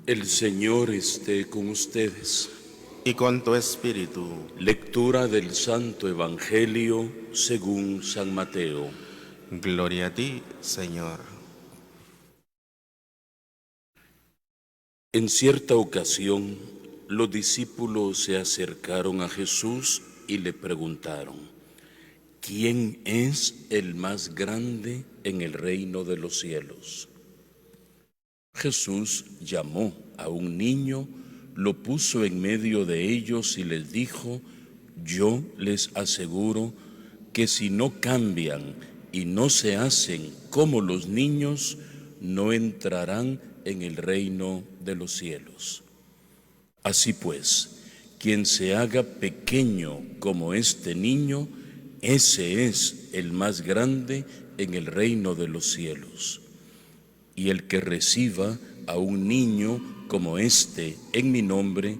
El Señor esté con ustedes. Y con tu espíritu. Lectura del Santo Evangelio según San Mateo. Gloria a ti, Señor. En cierta ocasión, los discípulos se acercaron a Jesús y le preguntaron: ¿quién es el más grande en el reino de los cielos? Jesús llamó a un niño, lo puso en medio de ellos y les dijo: yo les aseguro que si no cambian y no se hacen como los niños, no entrarán en el reino de los cielos. Así pues, quien se haga pequeño como este niño, ese es el más grande en el reino de los cielos. Y el que reciba a un niño como este en mi nombre,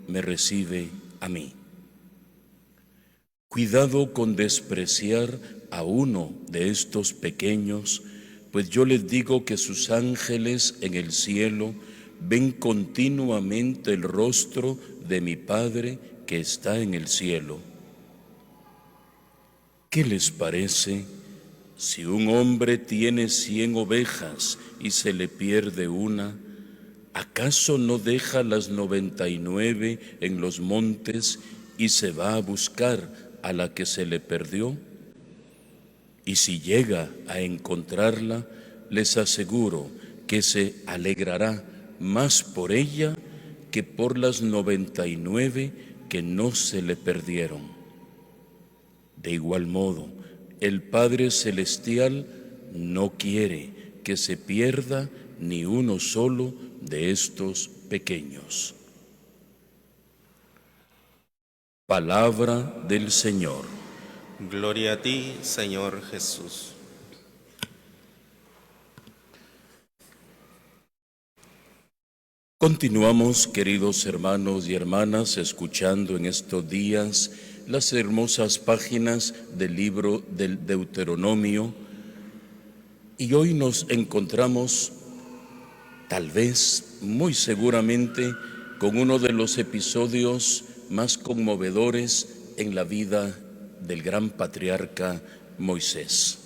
me recibe a mí. Cuidado con despreciar a uno de estos pequeños, pues yo les digo que sus ángeles en el cielo ven continuamente el rostro de mi Padre que está en el cielo. ¿Qué les parece si un hombre tiene 100 ovejas y se le pierde una? ¿Acaso no deja las 99 en los montes y se va a buscar a la que se le perdió? Y si llega a encontrarla, les aseguro que se alegrará más por ella que por las 99 que no se le perdieron. De igual modo, el Padre Celestial no quiere que se pierda ni uno solo de estos pequeños. Palabra del Señor. Gloria a ti, Señor Jesús. Continuamos, queridos hermanos y hermanas, escuchando en estos días las hermosas páginas del libro del Deuteronomio, y hoy nos encontramos, tal vez, muy seguramente, con uno de los episodios más conmovedores en la vida del gran patriarca Moisés.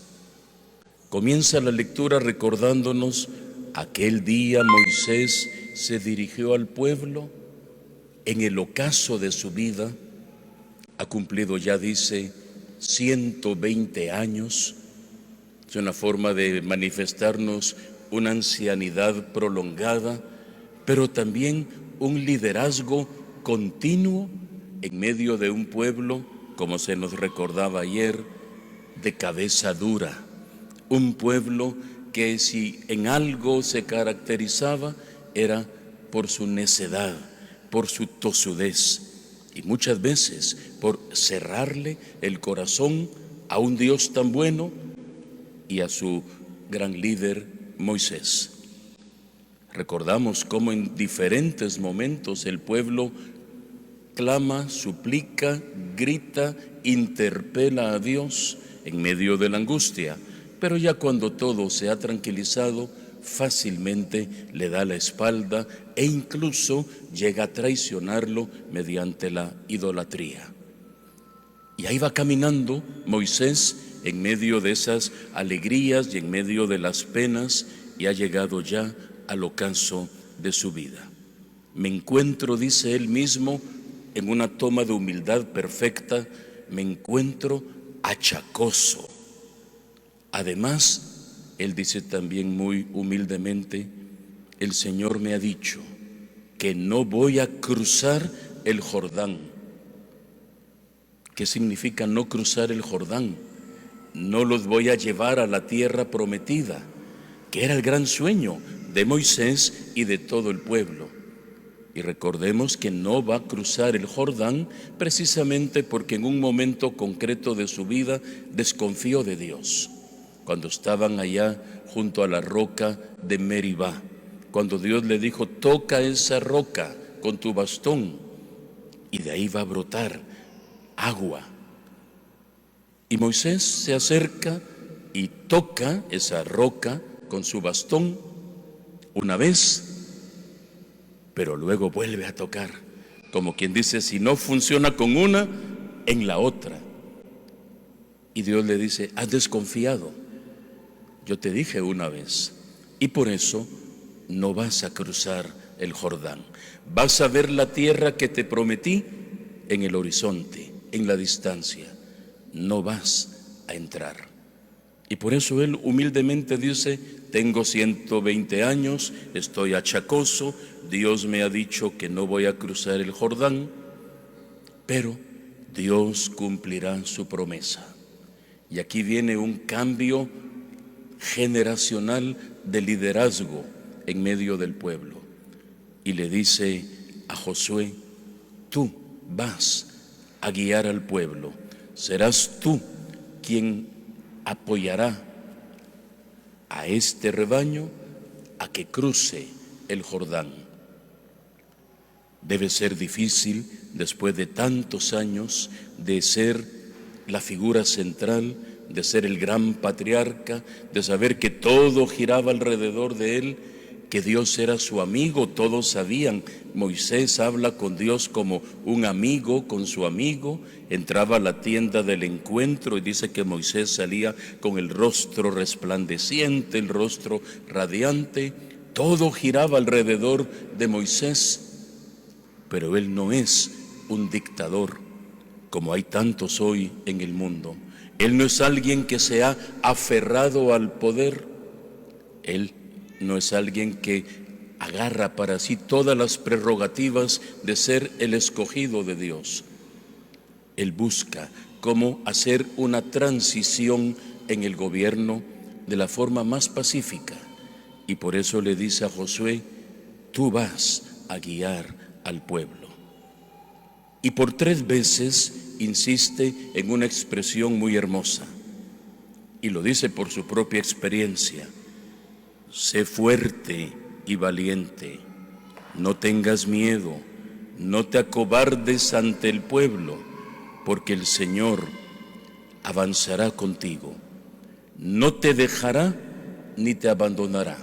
Comienza la lectura recordándonos: aquel día Moisés se dirigió al pueblo en el ocaso de su vida, ha cumplido ya, dice, 120 años, es una forma de manifestarnos una ancianidad prolongada, pero también un liderazgo continuo en medio de un pueblo, como se nos recordaba ayer, de cabeza dura, un pueblo que si en algo se caracterizaba era por su necedad, por su tosudez y muchas veces por cerrarle el corazón a un Dios tan bueno y a su gran líder Moisés. Recordamos cómo en diferentes momentos el pueblo clama, suplica, grita, interpela a Dios en medio de la angustia, pero ya cuando todo se ha tranquilizado, fácilmente le da la espalda e incluso llega a traicionarlo mediante la idolatría. Y ahí va caminando Moisés en medio de esas alegrías y en medio de las penas, y ha llegado ya al ocaso de su vida. Me encuentro, dice él mismo, en una toma de humildad perfecta, me encuentro achacoso. Además, él dice también muy humildemente: el Señor me ha dicho que no voy a cruzar el Jordán. ¿Qué significa no cruzar el Jordán? No los voy a llevar a la tierra prometida, que era el gran sueño de Moisés y de todo el pueblo. Y recordemos que no va a cruzar el Jordán precisamente porque en un momento concreto de su vida desconfió de Dios. Cuando estaban allá junto a la roca de Meribá, cuando Dios le dijo: toca esa roca con tu bastón y de ahí va a brotar agua. Y Moisés se acerca y toca esa roca con su bastón una vez, pero luego vuelve a tocar, como quien dice, si no funciona con una, en la otra. Y Dios le dice, has desconfiado, yo te dije una vez, y por eso no vas a cruzar el Jordán. Vas a ver la tierra que te prometí en el horizonte, en la distancia. No vas a entrar. Y por eso él humildemente dice, tengo 120 años, estoy achacoso, Dios me ha dicho que no voy a cruzar el Jordán, pero Dios cumplirá su promesa. Y aquí viene un cambio generacional de liderazgo en medio del pueblo. Y le dice a Josué, tú vas a guiar al pueblo, serás tú quien apoyará a este rebaño a que cruce el Jordán. Debe ser difícil, después de tantos años, de ser la figura central, de ser el gran patriarca, de saber que todo giraba alrededor de él, que Dios era su amigo. Todos sabían, Moisés habla con Dios como un amigo con su amigo. Entraba a la tienda del encuentro y dice que Moisés salía con el rostro resplandeciente, el rostro radiante. Todo giraba alrededor de Moisés, pero él no es un dictador como hay tantos hoy en el mundo. Él no es alguien que se ha aferrado al poder. Él no es alguien que agarra para sí todas las prerrogativas de ser el escogido de Dios. Él busca cómo hacer una transición en el gobierno de la forma más pacífica. Y por eso le dice a Josué, tú vas a guiar al pueblo. Y por 3 veces insiste en una expresión muy hermosa. Y lo dice por su propia experiencia. Sé fuerte y valiente, no tengas miedo, no te acobardes ante el pueblo, porque el Señor avanzará contigo, no te dejará ni te abandonará.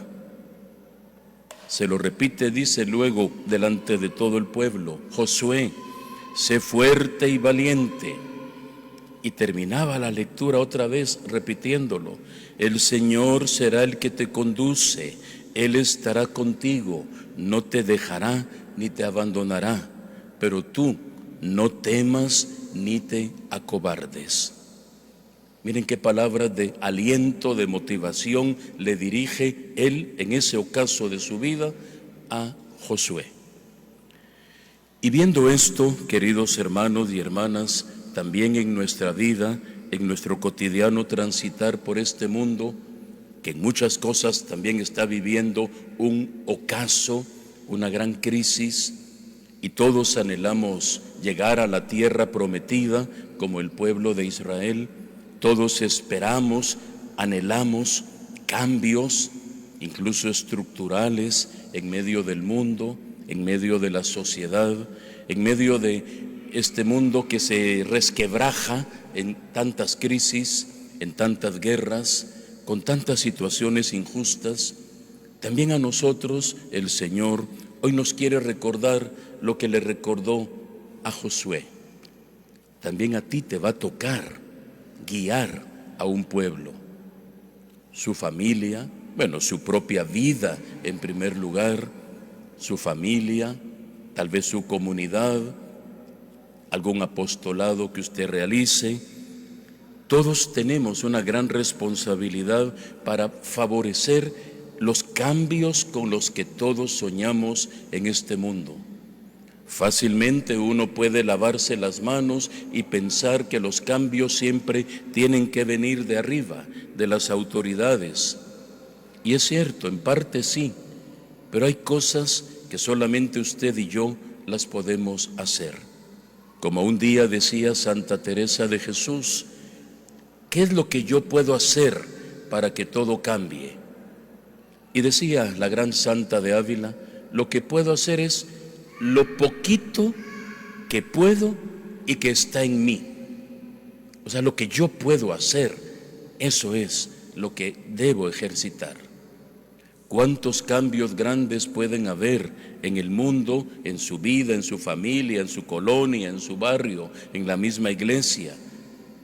Se lo repite, dice luego delante de todo el pueblo, Josué, sé fuerte y valiente. Y terminaba la lectura otra vez repitiéndolo. El Señor será el que te conduce, Él estará contigo, no te dejará ni te abandonará, pero tú no temas ni te acobardes. Miren qué palabras de aliento, de motivación le dirige Él en ese ocaso de su vida a Josué. Y viendo esto, queridos hermanos y hermanas, también en nuestra vida, en nuestro cotidiano transitar por este mundo, que en muchas cosas también está viviendo un ocaso, una gran crisis, y todos anhelamos llegar a la tierra prometida como el pueblo de Israel. Todos esperamos, anhelamos cambios, incluso estructurales, en medio del mundo, en medio de la sociedad, en medio de este mundo que se resquebraja en tantas crisis, en tantas guerras, con tantas situaciones injustas. También a nosotros el Señor hoy nos quiere recordar lo que le recordó a Josué. También a ti te va a tocar guiar a un pueblo, su familia, su propia vida en primer lugar, su familia, tal vez su comunidad, algún apostolado que usted realice. Todos tenemos una gran responsabilidad para favorecer los cambios con los que todos soñamos en este mundo. Fácilmente uno puede lavarse las manos y pensar que los cambios siempre tienen que venir de arriba, de las autoridades. Y es cierto, en parte sí, pero hay cosas que solamente usted y yo las podemos hacer. Como un día decía Santa Teresa de Jesús, ¿qué es lo que yo puedo hacer para que todo cambie? Y decía la gran Santa de Ávila, lo que puedo hacer es lo poquito que puedo y que está en mí. O sea, lo que yo puedo hacer, eso es lo que debo ejercitar. ¿Cuántos cambios grandes pueden haber en el mundo, en su vida, en su familia, en su colonia, en su barrio, en la misma iglesia?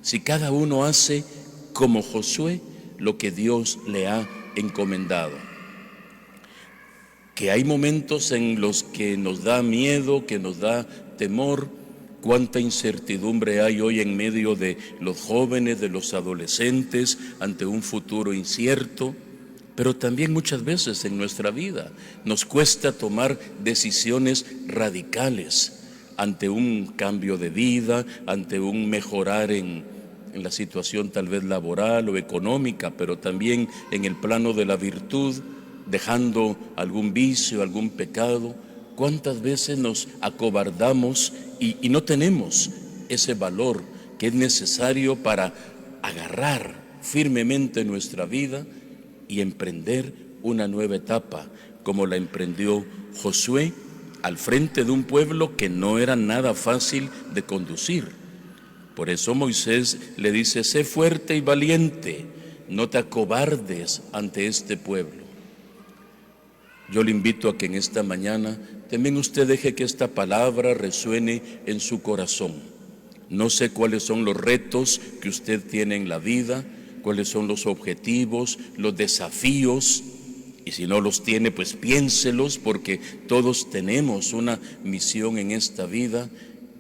Si cada uno hace como Josué lo que Dios le ha encomendado. Que hay momentos en los que nos da miedo, que nos da temor. Cuánta incertidumbre hay hoy en medio de los jóvenes, de los adolescentes, ante un futuro incierto. Pero también muchas veces en nuestra vida nos cuesta tomar decisiones radicales ante un cambio de vida, ante un mejorar en la situación tal vez laboral o económica, pero también en el plano de la virtud, dejando algún vicio, algún pecado. ¿Cuántas veces nos acobardamos y no tenemos ese valor que es necesario para agarrar firmemente nuestra vida y emprender una nueva etapa, como la emprendió Josué al frente de un pueblo que no era nada fácil de conducir? Por eso Moisés le dice: sé fuerte y valiente, no te acobardes ante este pueblo. Yo le invito a que en esta mañana también usted deje que esta palabra resuene en su corazón. No sé cuáles son los retos que usted tiene en la vida, cuáles son los objetivos, los desafíos, y si no los tiene, pues piénselos, porque todos tenemos una misión en esta vida,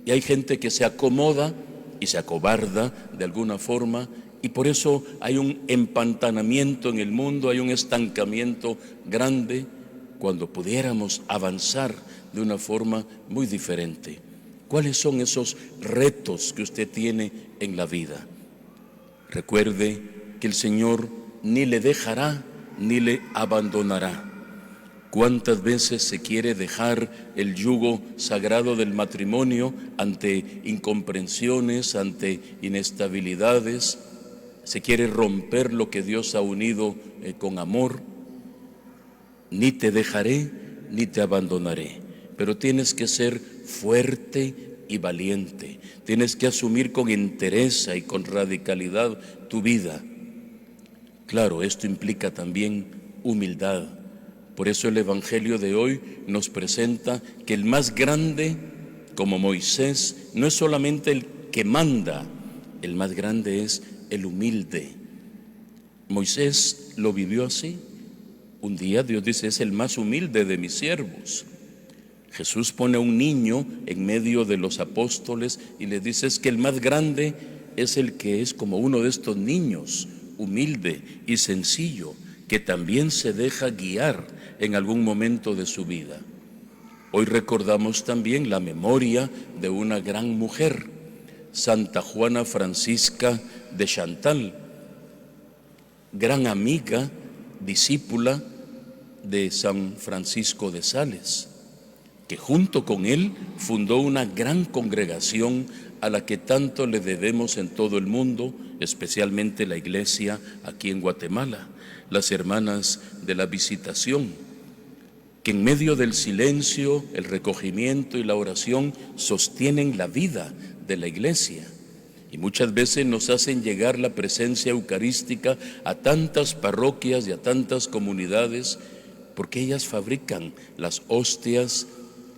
y hay gente que se acomoda y se acobarda de alguna forma, y por eso hay un empantanamiento en el mundo, hay un estancamiento grande, cuando pudiéramos avanzar de una forma muy diferente. ¿Cuáles son esos retos que usted tiene en la vida? Recuerde que el Señor ni le dejará ni le abandonará. ¿Cuántas veces se quiere dejar el yugo sagrado del matrimonio ante incomprensiones, ante inestabilidades? Se quiere romper lo que Dios ha unido con amor. Ni te dejaré ni te abandonaré, pero tienes que ser fuerte y valiente. Tienes que asumir con entereza y con radicalidad tu vida. Claro, esto implica también humildad. Por eso el Evangelio de hoy nos presenta que el más grande, como Moisés, no es solamente el que manda, el más grande es el humilde. Moisés lo vivió así. Un día Dios dice: es el más humilde de mis siervos. Jesús pone a un niño en medio de los apóstoles y le dice: es que el más grande es el que es como uno de estos niños, humilde y sencillo, que también se deja guiar en algún momento de su vida. Hoy recordamos también la memoria de una gran mujer, Santa Juana Francisca de Chantal, gran amiga, discípula de San Francisco de Sales, que junto con él fundó una gran congregación a la que tanto le debemos en todo el mundo, especialmente la iglesia aquí en Guatemala, las hermanas de la Visitación, que en medio del silencio, el recogimiento y la oración sostienen la vida de la iglesia. Y muchas veces nos hacen llegar la presencia eucarística a tantas parroquias y a tantas comunidades, porque ellas fabrican las hostias,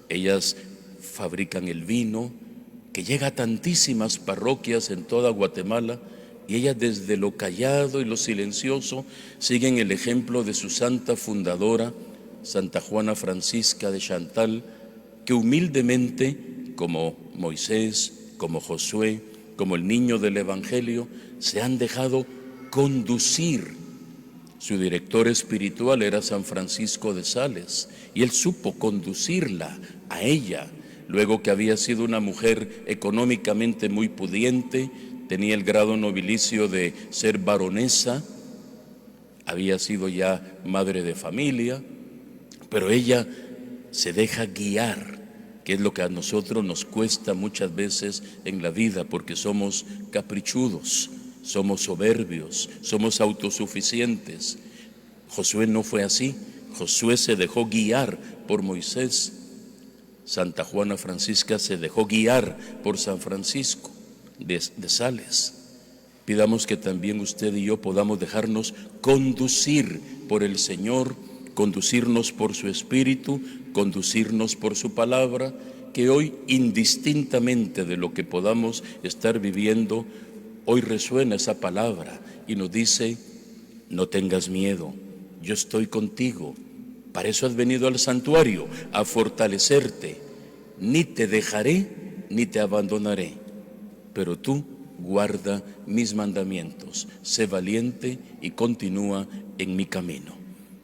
ellas fabrican el vino, que llega a tantísimas parroquias en toda Guatemala, y ellas desde lo callado y lo silencioso siguen el ejemplo de su santa fundadora, Santa Juana Francisca de Chantal, que humildemente, como Moisés, como Josué, como el niño del Evangelio, se han dejado conducir. Su director espiritual era San Francisco de Sales, y él supo conducirla a ella, luego que había sido una mujer económicamente muy pudiente, tenía el grado nobilicio de ser baronesa, había sido ya madre de familia, pero ella se deja guiar, que es lo que a nosotros nos cuesta muchas veces en la vida, porque somos caprichudos, somos soberbios, somos autosuficientes. Josué no fue así. Josué se dejó guiar por Moisés. Santa Juana Francisca se dejó guiar por San Francisco de Sales. Pidamos que también usted y yo podamos dejarnos conducir por el Señor conducirnos por su Espíritu, conducirnos por su palabra, que hoy, indistintamente de lo que podamos estar viviendo, hoy resuena esa palabra y nos dice: no tengas miedo, yo estoy contigo. Para eso has venido al santuario, a fortalecerte. Ni te dejaré, ni te abandonaré. Pero tú guarda mis mandamientos, sé valiente y continúa en mi camino.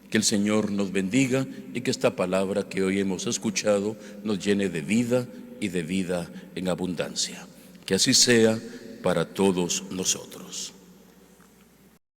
Que el Señor nos bendiga y que esta palabra que hoy hemos escuchado nos llene de vida y de vida en abundancia. Que así sea para todos nosotros.